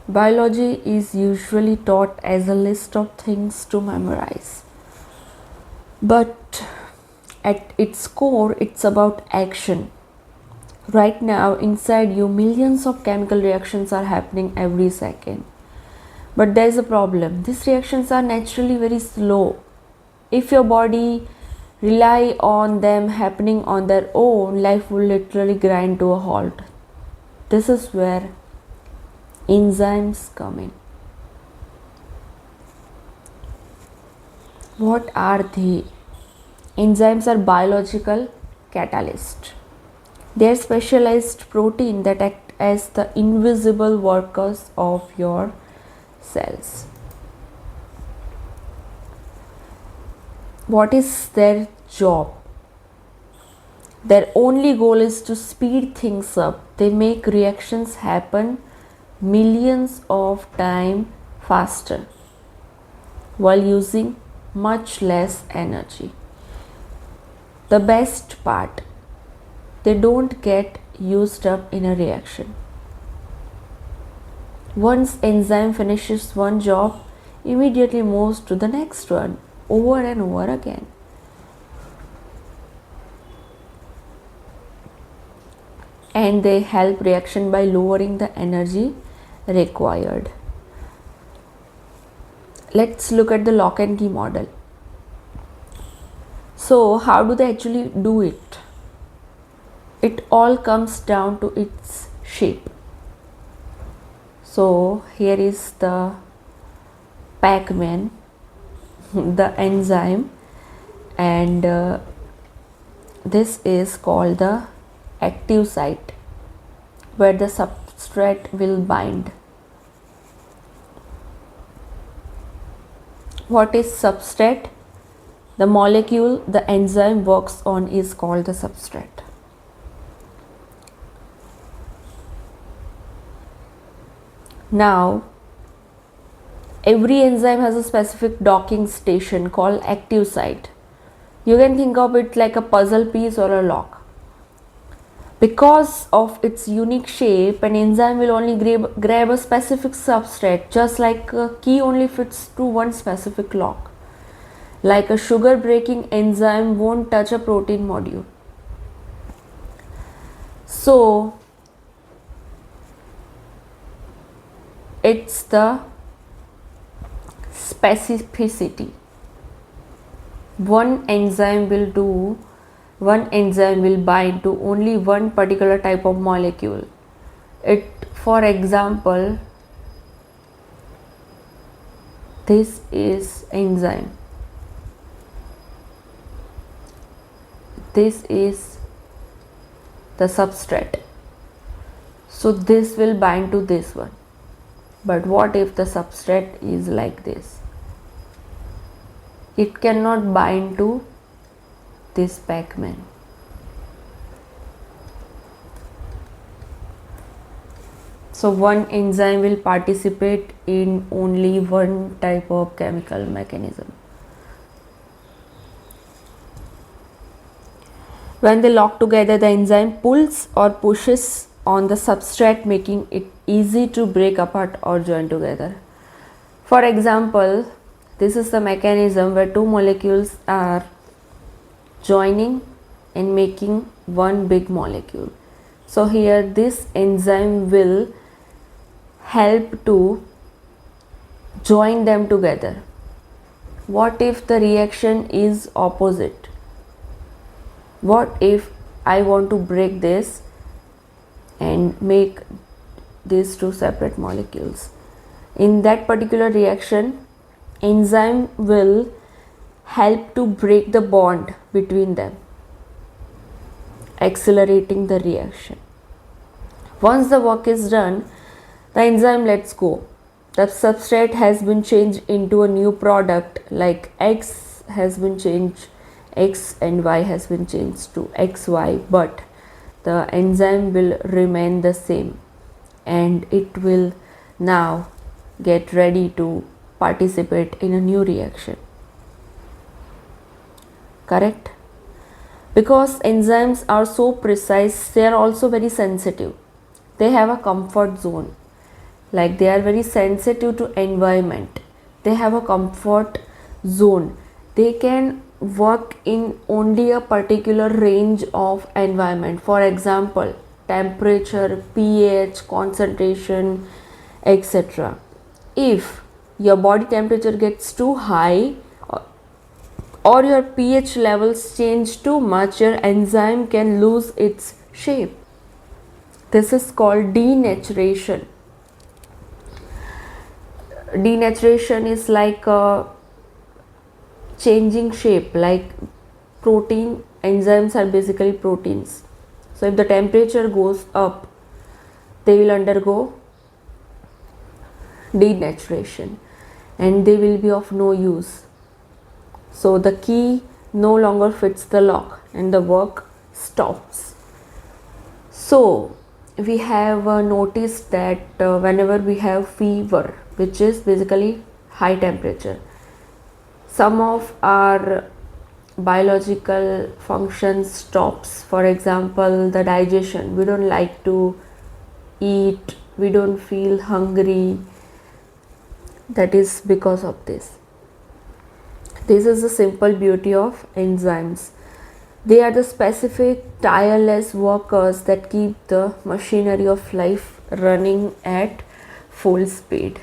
Biology is usually taught as a list of things to memorize, but at its core, it's about action. Right now, inside you, millions of chemical reactions are happening every second. But there's a problem. These reactions are naturally very slow. If your body rely on them happening on their own, life will literally grind to a halt. This is where enzymes come in. What are they? Enzymes are biological catalysts. They are specialized protein that act as the invisible workers of your cells. What is their job? Their only goal is to speed things up. They make reactions happen millions of times faster while using much less energy. The best part, they don't get used up in a reaction. Once enzyme finishes one job, immediately moves to the next one over and over again. And they help reaction by lowering the energy required. Let's look at the lock and key model. So, how do they actually do it? It all comes down to its shape. So, here is the Pac-Man, the enzyme, and this is called the active site where the substrate will bind. What is substrate? The molecule the enzyme works on is called the substrate. Now, every enzyme has a specific docking station called active site. You can think of it like a puzzle piece or a lock. Because of its unique shape, an enzyme will only grab a specific substrate, just like a key only fits to one specific lock. Like a sugar breaking enzyme won't touch a protein module. So, it's the specificity. One enzyme will bind to only one particular type of molecule. For example, this is enzyme. This is the substrate. So this will bind to this one. But what if the substrate is like this? It cannot bind to this Pac-Man. So one enzyme will participate in only one type of chemical mechanism. When they lock together, the enzyme pulls or pushes on the substrate, making it easy to break apart or join together. For example, this is the mechanism where two molecules are joining and making one big molecule. So here this enzyme will help to join them together. What if the reaction is opposite? What if I want to break this and make these two separate molecules? In that particular reaction, enzyme will help to break the bond between them, accelerating the reaction. Once the work is done, the enzyme lets go. The substrate has been changed into a new product, like X has been changed, X and Y has been changed to XY, but the enzyme will remain the same and it will now get ready to participate in a new reaction. Correct? Because enzymes are so precise, they are also very sensitive. They have a comfort zone. like they are very sensitive to environment, they have a comfort zone, they can work in only a particular range of environment, for example temperature, pH, concentration, etc. If your body temperature gets too high or your pH levels change too much, your enzyme can lose its shape. This is called denaturation. Denaturation is like changing shape, like protein enzymes are basically proteins. So if the temperature goes up, they will undergo denaturation and they will be of no use. So the key no longer fits the lock and the work stops. So we have noticed that whenever we have fever, which is basically high temperature, some of our biological functions stops. For example, the digestion, we don't like to eat, we don't feel hungry. That is because of this. This is the simple beauty of enzymes. They are the specific tireless workers that keep the machinery of life running at full speed.